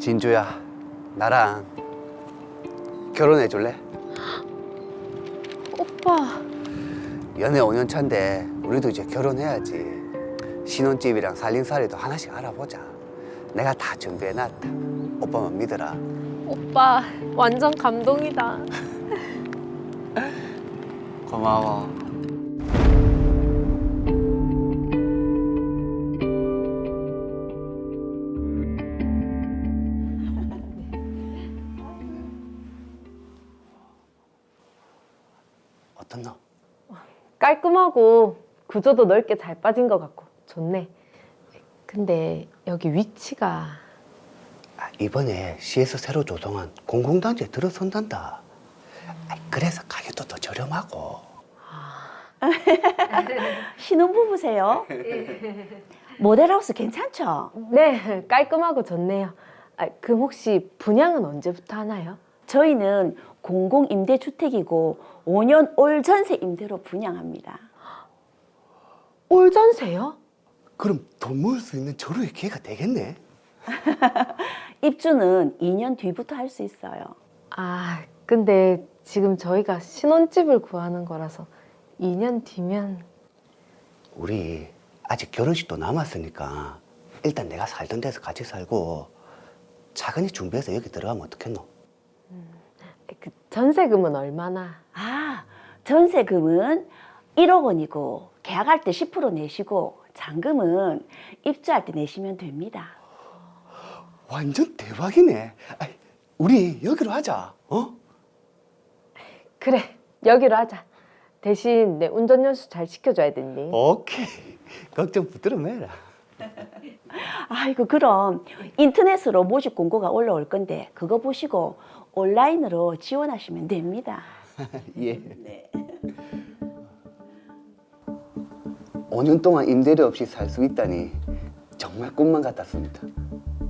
진주야, 나랑 결혼해 줄래? 오빠. 연애 5년 차인데 우리도 이제 결혼해야지. 신혼집이랑 살림살이도 하나씩 알아보자. 내가 다 준비해놨다. 오빠만 믿어라. 오빠 완전 감동이다. 고마워. 어떻노? 깔끔하고 구조도 넓게 잘 빠진 것 같고 좋네. 근데 여기 위치가 이번에 시에서 새로 조성한 공공단지에 들어선단다. 그래서 가격도 더 저렴하고. 신혼부부세요? 모델하우스 괜찮죠? 네, 깔끔하고 좋네요. 그럼 혹시 분양은 언제부터 하나요? 저희는 공공임대주택이고 5년 올 전세 임대로 분양합니다. 올 전세요? 그럼 돈 모을 수 있는 절호의 기회가 되겠네. 입주는 2년 뒤부터 할 수 있어요. 근데 지금 저희가 신혼집을 구하는 거라서 2년 뒤면. 우리 아직 결혼식도 남았으니까 일단 내가 살던 데서 같이 살고 차근히 준비해서 여기 들어가면 어떻겠노? 그 전세금은 얼마나? 전세금은 1억 원이고 계약할 때 10% 내시고 잔금은 입주할 때 내시면 됩니다. 완전 대박이네. 우리 여기로 하자. 그래, 여기로 하자. 대신 내 운전 연수 잘 시켜줘야 된대. 오케이. 걱정 붙들어 매라. 아이고, 그럼 인터넷으로 모집 공고가 올라올 건데 그거 보시고 온라인으로 지원하시면 됩니다. 예. 네. 5년 동안 임대료 없이 살 수 있다니 정말 꿈만 같았습니다.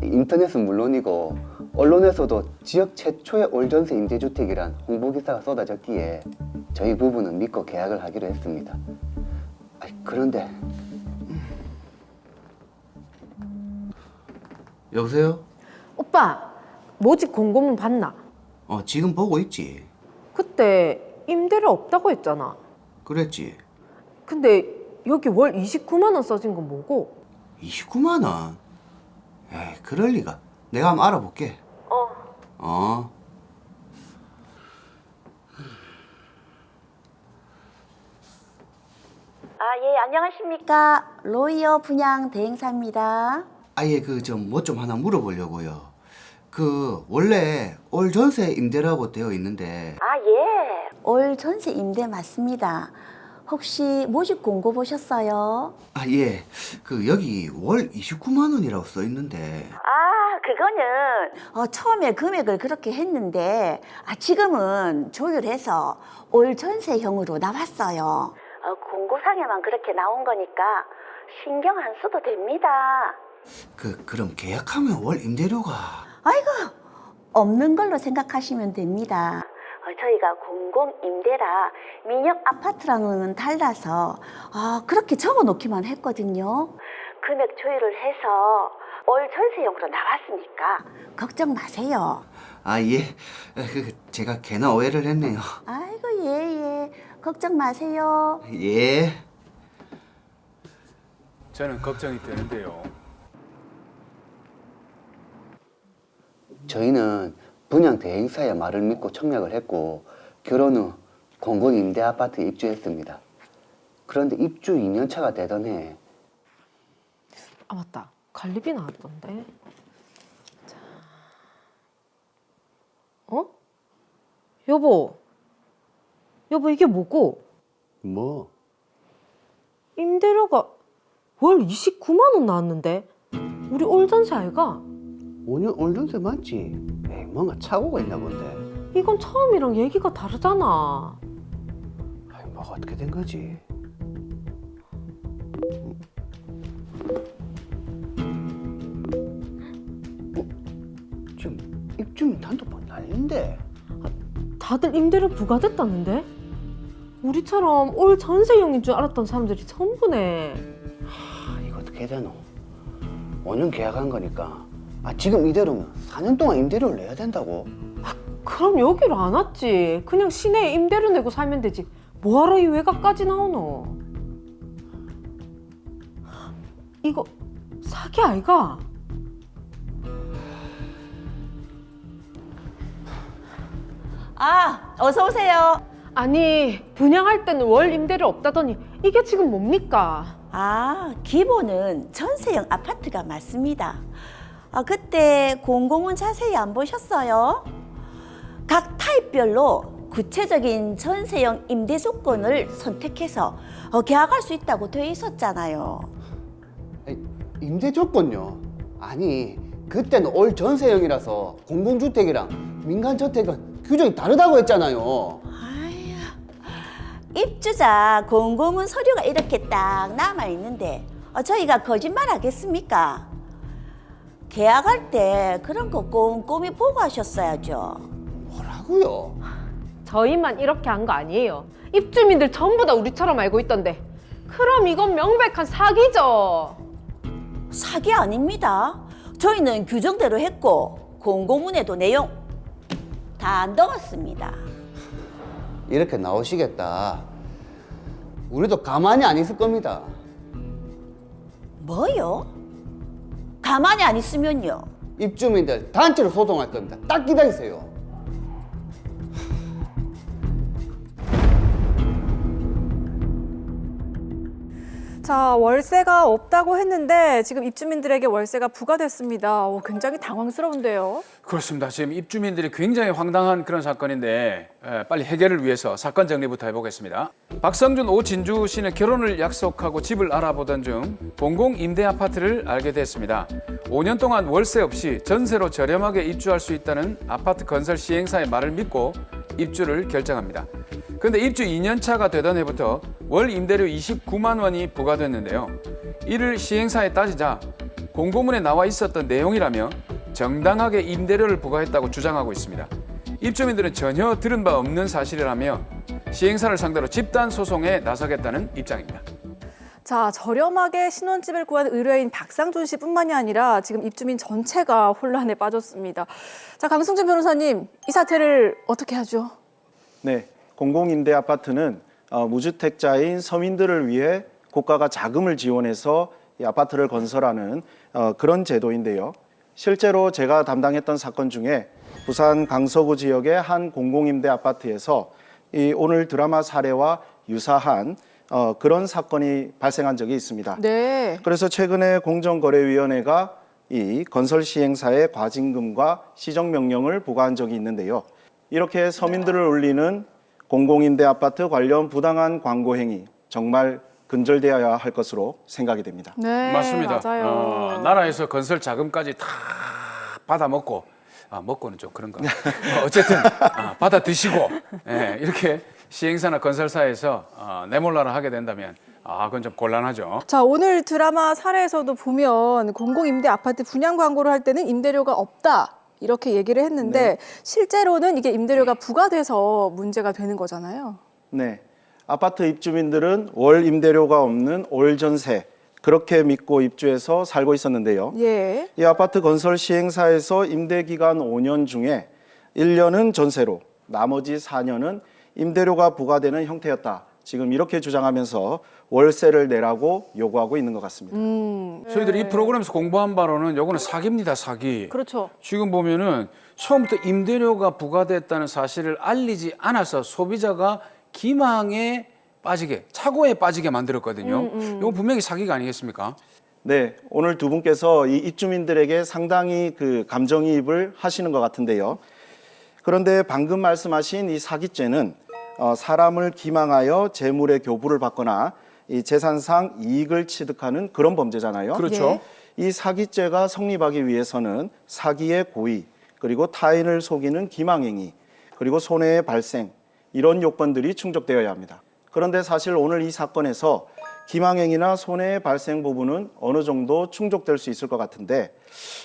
인터넷은 물론이고 언론에서도 지역 최초의 올전세 임대주택이란 홍보기사가 쏟아졌기에 저희 부부는 믿고 계약을 하기로 했습니다. 그런데 여보세요? 오빠, 모집 공고문 봤나? 지금 보고 있지. 그때 임대료 없다고 했잖아. 그랬지. 근데 여기 월 29만 원 써진 건 뭐고? 29만 원? 에이, 그럴 리가. 내가 한번 알아볼게. 예, 안녕하십니까. 로이어 분양 대행사입니다. 아예 뭐 좀 하나 물어보려고요. 원래 올 전세 임대라고 되어 있는데. 예. 올 전세 임대 맞습니다. 혹시 모집 공고 보셨어요? 예. 여기 월 29만 원이라고 써 있는데. 그거는 처음에 금액을 그렇게 했는데 지금은 조율해서 올 전세형으로 나왔어요. 공고상에만 그렇게 나온 거니까 신경 안 써도 됩니다. 그럼 계약하면 월 임대료가. 없는 걸로 생각하시면 됩니다. 저희가 공공임대라 민영 아파트랑은 달라서 그렇게 적어놓기만 했거든요. 금액 조율을 해서 올 전세형으로 나왔으니까 걱정 마세요. 예. 제가 괜한 오해를 했네요. 예. 걱정 마세요. 예. 저는 걱정이 되는데요. 저희는 분양 대행사의 말을 믿고 청약을 했고 결혼 후 공공임대 아파트에 입주했습니다. 그런데 입주 2년 차가 되던 해 맞다. 관리비 나왔던데. 자. 여보 이게 뭐고? 뭐? 임대료가 월 29만 원 나왔는데? 우리 올 전세 알가? 5년 올 전세 맞지? 뭔가 착오가 있나 본데. 이건 처음이랑 얘기가 다르잖아. 뭐가 어떻게 된 거지? 지금 입주민 단독방 난린데. 다들 임대료 부과됐다는데? 우리처럼 올 전세형인 줄 알았던 사람들이 전부네. 이거 어떻게 해야 되노? 5년 계약한 거니까 지금 이대로면 4년 동안 임대료를 내야 된다고? 그럼 여기로 안 왔지. 그냥 시내에 임대료 내고 살면 되지. 뭐하러 이 외곽까지 나오노? 이거 사기 아이가? 어서 오세요. 아니 분양할 때는 월 임대료 없다더니 이게 지금 뭡니까? 기본은 전세형 아파트가 맞습니다. 그때 공공은 자세히 안 보셨어요? 각 타입별로 구체적인 전세형 임대 조건을 선택해서 계약할 수 있다고 되어 있었잖아요. 임대 조건요? 아니 그때는 올 전세형이라서 공공주택이랑 민간주택은 규정이 다르다고 했잖아요. 입주자 공고문 서류가 이렇게 딱 남아 있는데 저희가 거짓말 하겠습니까? 계약할 때 그런 거 꼼꼼히 보고 하셨어야죠. 뭐라고요? 저희만 이렇게 한 거 아니에요. 입주민들 전부 다 우리처럼 알고 있던데. 그럼 이건 명백한 사기죠. 사기 아닙니다. 저희는 규정대로 했고 공고문에도 내용 다 넣었습니다. 이렇게 나오시겠다. 우리도 가만히 안 있을 겁니다. 뭐요? 가만히 안 있으면요? 입주민들 단체로 소송할 겁니다. 딱 기다리세요. 자, 월세가 없다고 했는데 지금 입주민들에게 월세가 부과됐습니다. 굉장히 당황스러운데요. 그렇습니다. 지금 입주민들이 굉장히 황당한 그런 사건인데 빨리 해결을 위해서 사건 정리부터 해보겠습니다. 박성준, 오진주 씨는 결혼을 약속하고 집을 알아보던 중 공공 임대 아파트를 알게 됐습니다. 5년 동안 월세 없이 전세로 저렴하게 입주할 수 있다는 아파트 건설 시행사의 말을 믿고 입주를 결정합니다. 그런데 입주 2년 차가 되던 해부터 월 임대료 29만 원이 부과됐는데요. 이를 시행사에 따지자 공고문에 나와 있었던 내용이라며 정당하게 임대료를 부과했다고 주장하고 있습니다. 입주민들은 전혀 들은 바 없는 사실이라며 시행사를 상대로 집단 소송에 나서겠다는 입장입니다. 자, 저렴하게 신혼집을 구한 의뢰인 박상준 씨뿐만이 아니라 지금 입주민 전체가 혼란에 빠졌습니다. 자, 강승준 변호사님, 이 사태를 어떻게 하죠? 네, 공공임대 아파트는 무주택자인 서민들을 위해 국가가 자금을 지원해서 이 아파트를 건설하는 그런 제도인데요. 실제로 제가 담당했던 사건 중에 부산 강서구 지역의 한 공공임대 아파트에서 이 오늘 드라마 사례와 유사한 그런 사건이 발생한 적이 있습니다. 네. 그래서 최근에 공정거래위원회가 이 건설 시행사에 과징금과 시정명령을 부과한 적이 있는데요. 이렇게 서민들을 울리는 공공임대 아파트 관련 부당한 광고 행위 정말 근절되어야 할 것으로 생각이 됩니다. 네, 맞습니다. 맞아요. 나라에서 건설 자금까지 다 받아 먹고 먹고는 좀 그런가. 어쨌든 받아 드시고 이렇게 시행사나 건설사에서 내몰라라 하게 된다면 그건 좀 곤란하죠. 자, 오늘 드라마 사례에서도 보면 공공임대 아파트 분양 광고를 할 때는 임대료가 없다. 이렇게 얘기를 했는데 실제로는 이게 임대료가 부과돼서 문제가 되는 거잖아요. 네, 아파트 입주민들은 월 임대료가 없는 올 전세 그렇게 믿고 입주해서 살고 있었는데요. 예. 이 아파트 건설 시행사에서 임대 기간 5년 중에 1년은 전세로 나머지 4년은 임대료가 부과되는 형태였다. 지금 이렇게 주장하면서 월세를 내라고 요구하고 있는 것 같습니다. 저희들이 이 프로그램에서 공부한 바로는 요거는 사기입니다, 사기. 그렇죠. 지금 보면은 처음부터 임대료가 부과됐다는 사실을 알리지 않아서 소비자가 기망에 빠지게, 착오에 빠지게 만들었거든요. 이건 분명히 사기가 아니겠습니까? 네, 오늘 두 분께서 이 입주민들에게 상당히 그 감정이입을 하시는 것 같은데요. 그런데 방금 말씀하신 이 사기죄는 사람을 기망하여 재물의 교부를 받거나 이 재산상 이익을 취득하는 그런 범죄잖아요. 그렇죠. 이 사기죄가 성립하기 위해서는 사기의 고의, 그리고 타인을 속이는 기망행위, 그리고 손해의 발생 이런 요건들이 충족되어야 합니다. 그런데 사실 오늘 이 사건에서 기망행위나 손해의 발생 부분은 어느 정도 충족될 수 있을 것 같은데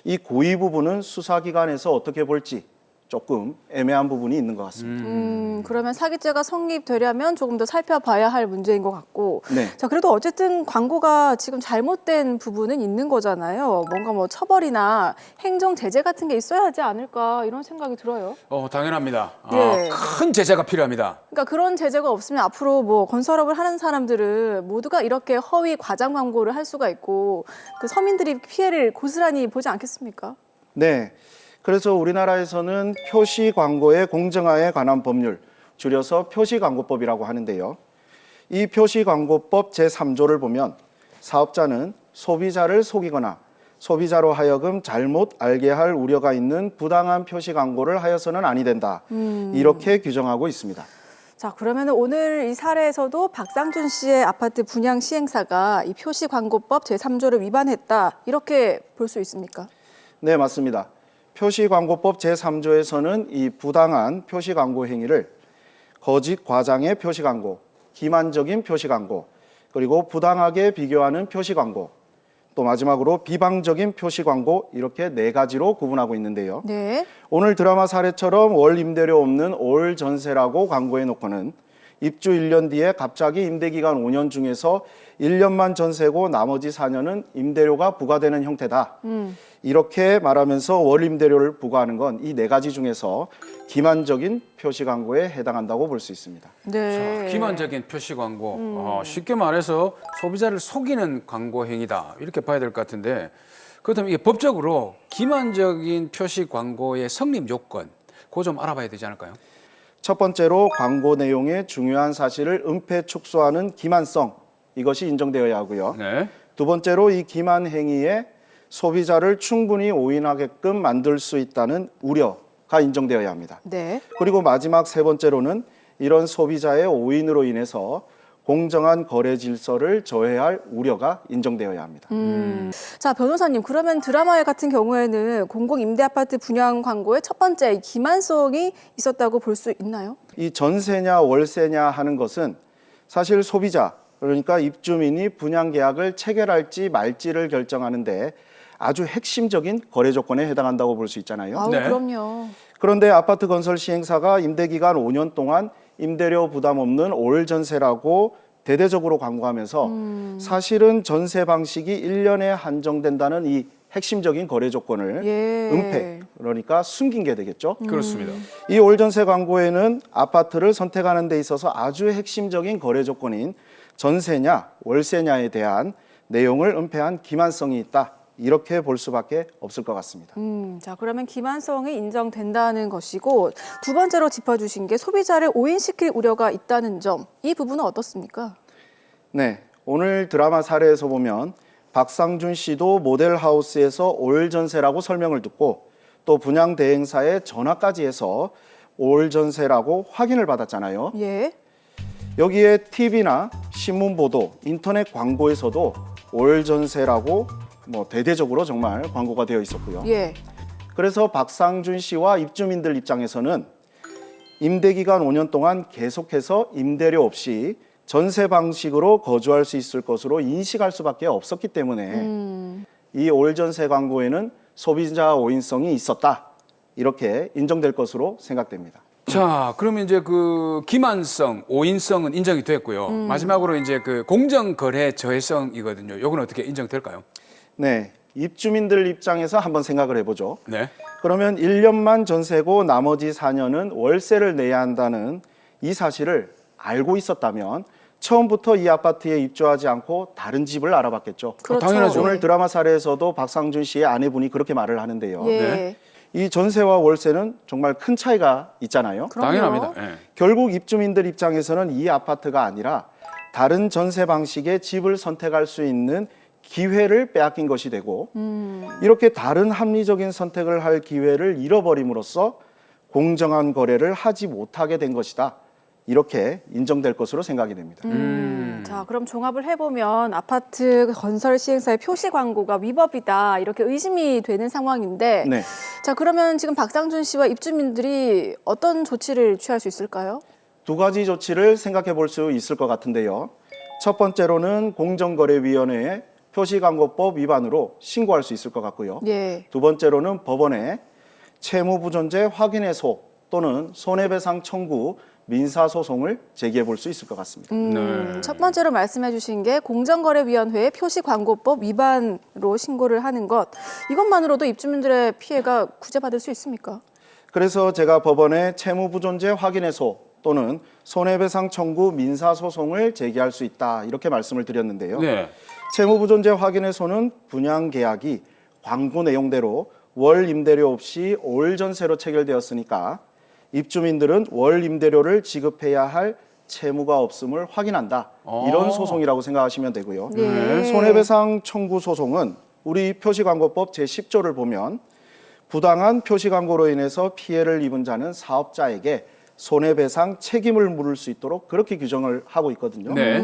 이 고의 부분은 수사기관에서 어떻게 볼지 조금 애매한 부분이 있는 것 같습니다. 그러면 사기죄가 성립되려면 조금 더 살펴봐야 할 문제인 것 같고. 네. 자, 그래도 어쨌든 광고가 지금 잘못된 부분은 있는 거잖아요. 뭔가 뭐 처벌이나 행정 제재 같은 게 있어야 하지 않을까 이런 생각이 들어요. 당연합니다. 예. 큰 제재가 필요합니다. 그러니까 그런 제재가 없으면 앞으로 뭐 건설업을 하는 사람들은 모두가 이렇게 허위 과장 광고를 할 수가 있고 그 서민들이 피해를 고스란히 보지 않겠습니까? 네. 그래서 우리나라에서는 표시 광고의 공정화에 관한 법률, 줄여서 표시광고법이라고 하는데요. 이 표시광고법 제3조를 보면 사업자는 소비자를 속이거나 소비자로 하여금 잘못 알게 할 우려가 있는 부당한 표시광고를 하여서는 아니 된다. 이렇게 규정하고 있습니다. 자, 그러면 오늘 이 사례에서도 박상준 씨의 아파트 분양 시행사가 이 표시광고법 제3조를 위반했다. 이렇게 볼 수 있습니까? 네, 맞습니다. 표시광고법 제3조에서는 이 부당한 표시광고 행위를 거짓 과장의 표시광고, 기만적인 표시광고, 그리고 부당하게 비교하는 표시광고, 또 마지막으로 비방적인 표시광고 이렇게 4가지로 구분하고 있는데요. 네. 오늘 드라마 사례처럼 월 임대료 없는 올 전세라고 광고해 놓고는 입주 1년 뒤에 갑자기 임대기간 5년 중에서 1년만 전세고 나머지 4년은 임대료가 부과되는 형태다. 이렇게 말하면서 월 임대료를 부과하는 건 이 4가지 중에서 기만적인 표시 광고에 해당한다고 볼 수 있습니다. 네. 자, 기만적인 표시 광고. 쉽게 말해서 소비자를 속이는 광고 행위다. 이렇게 봐야 될 것 같은데 그렇다면 이게 법적으로 기만적인 표시 광고의 성립 요건 그거 좀 알아봐야 되지 않을까요? 첫 번째로 광고 내용의 중요한 사실을 은폐 축소하는 기만성, 이것이 인정되어야 하고요. 네. 두 번째로 이 기만 행위에 소비자를 충분히 오인하게끔 만들 수 있다는 우려가 인정되어야 합니다. 네. 그리고 마지막 세 번째로는 이런 소비자의 오인으로 인해서 공정한 거래 질서를 저해할 우려가 인정되어야 합니다. 자, 변호사님, 그러면 드라마 같은 경우에는 공공 임대 아파트 분양 광고의 첫 번째 이 기만성이 있었다고 볼 수 있나요? 이 전세냐 월세냐 하는 것은 사실 소비자, 그러니까 입주민이 분양 계약을 체결할지 말지를 결정하는데 아주 핵심적인 거래 조건에 해당한다고 볼 수 있잖아요. 아우, 네. 그럼요. 그런데 아파트 건설 시행사가 임대기간 5년 동안 임대료 부담 없는 올 전세라고 대대적으로 광고하면서 사실은 전세 방식이 1년에 한정된다는 이 핵심적인 거래 조건을 예. 은폐, 그러니까 숨긴 게 되겠죠. 그렇습니다. 이 올 전세 광고에는 아파트를 선택하는 데 있어서 아주 핵심적인 거래 조건인 전세냐 월세냐에 대한 내용을 은폐한 기만성이 있다. 이렇게 볼 수밖에 없을 것 같습니다. 자, 그러면 기만성이 인정된다는 것이고 두 번째로 짚어주신 게 소비자를 오인시킬 우려가 있다는 점. 이 부분은 어떻습니까? 네, 오늘 드라마 사례에서 보면 박상준 씨도 모델하우스에서 올 전세라고 설명을 듣고 또 분양 대행사에 전화까지 해서 올 전세라고 확인을 받았잖아요. 예. 여기에 TV나 신문 보도, 인터넷 광고에서도 올 전세라고 대대적으로 정말 광고가 되어 있었고요. 예. 그래서 박상준 씨와 입주민들 입장에서는 임대기간 5년 동안 계속해서 임대료 없이 전세 방식으로 거주할 수 있을 것으로 인식할 수밖에 없었기 때문에 이 올 전세 광고에는 소비자 오인성이 있었다. 이렇게 인정될 것으로 생각됩니다. 자, 그러면 이제 그 기만성, 오인성은 인정이 됐고요. 마지막으로 이제 그 공정거래 저해성이거든요. 요건 어떻게 인정될까요? 네, 입주민들 입장에서 한번 생각을 해보죠. 네. 그러면 1년만 전세고 나머지 4년은 월세를 내야 한다는 이 사실을 알고 있었다면 처음부터 이 아파트에 입주하지 않고 다른 집을 알아봤겠죠. 그렇죠. 당연하죠. 오늘 드라마 사례에서도 박상준 씨의 아내분이 그렇게 말을 하는데요. 예. 네. 이 전세와 월세는 정말 큰 차이가 있잖아요. 그럼요. 당연합니다. 예. 결국 입주민들 입장에서는 이 아파트가 아니라 다른 전세 방식의 집을 선택할 수 있는 기회를 빼앗긴 것이 되고 이렇게 다른 합리적인 선택을 할 기회를 잃어버림으로써 공정한 거래를 하지 못하게 된 것이다. 이렇게 인정될 것으로 생각이 됩니다. 자, 그럼 종합을 해보면 아파트 건설 시행사의 표시 광고가 위법이다 이렇게 의심이 되는 상황인데 네. 자, 그러면 지금 박상준 씨와 입주민들이 어떤 조치를 취할 수 있을까요? 2가지 조치를 생각해 볼 수 있을 것 같은데요. 첫 번째로는 공정거래위원회에 표시광고법 위반으로 신고할 수 있을 것 같고요. 예. 두 번째로는 법원에 채무부존재 확인해소 또는 손해배상 청구 민사소송을 제기해 볼 수 있을 것 같습니다. 네. 첫 번째로 말씀해 주신 게 공정거래위원회에 표시광고법 위반으로 신고를 하는 것. 이것만으로도 입주민들의 피해가 구제받을 수 있습니까? 그래서 제가 법원에 채무부존재 확인해소 또는 손해배상 청구 민사소송을 제기할 수 있다 이렇게 말씀을 드렸는데요. 네. 채무부존재 확인해소는 분양계약이 광고 내용대로 월 임대료 없이 올 전세로 체결되었으니까 입주민들은 월 임대료를 지급해야 할 채무가 없음을 확인한다. 이런 소송이라고 생각하시면 되고요. 네. 손해배상 청구 소송은 우리 표시광고법 제10조를 보면 부당한 표시광고로 인해서 피해를 입은 자는 사업자에게 손해배상 책임을 물을 수 있도록 그렇게 규정을 하고 있거든요. 네.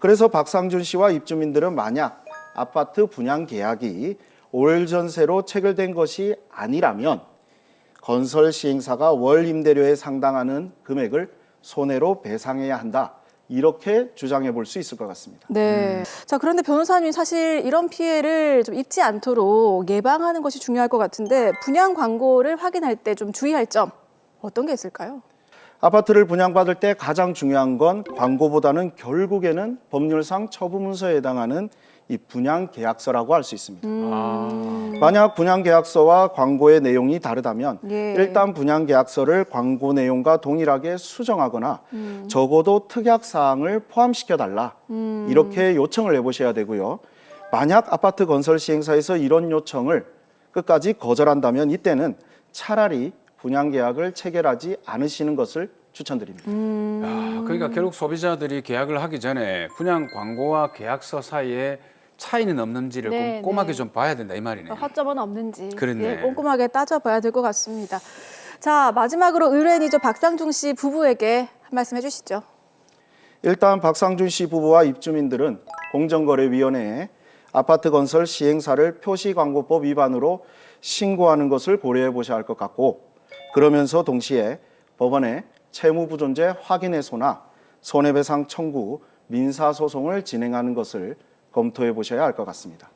그래서 박상준 씨와 입주민들은 만약 아파트 분양 계약이 올 전세로 체결된 것이 아니라면 건설 시행사가 월 임대료에 상당하는 금액을 손해로 배상해야 한다. 이렇게 주장해 볼 수 있을 것 같습니다. 네. 자, 그런데 변호사님 사실 이런 피해를 좀 입지 않도록 예방하는 것이 중요할 것 같은데 분양 광고를 확인할 때 좀 주의할 점 어떤 게 있을까요? 아파트를 분양받을 때 가장 중요한 건 광고보다는 결국에는 법률상 처분문서에 해당하는 이 분양계약서라고 할 수 있습니다. 만약 분양계약서와 광고의 내용이 다르다면 예. 일단 분양계약서를 광고 내용과 동일하게 수정하거나 적어도 특약사항을 포함시켜달라 이렇게 요청을 해보셔야 되고요. 만약 아파트 건설 시행사에서 이런 요청을 끝까지 거절한다면 이때는 차라리 분양계약을 체결하지 않으시는 것을 추천드립니다. 그러니까 결국 소비자들이 계약을 하기 전에 분양 광고와 계약서 사이에 차이는 없는지를 네, 꼼꼼하게 네. 좀 봐야 된다 이 말이네요. 허점은 없는지 그렇네. 예, 꼼꼼하게 따져봐야 될 것 같습니다. 자, 마지막으로 의뢰인이죠. 박상중 씨 부부에게 한 말씀 해주시죠. 일단 박상준 씨 부부와 입주민들은 공정거래위원회에 아파트 건설 시행사를 표시광고법 위반으로 신고하는 것을 고려해 보셔야 할 것 같고 그러면서 동시에 법원에 채무부존재 확인해소나 손해배상 청구 민사소송을 진행하는 것을 검토해 보셔야 할 것 같습니다.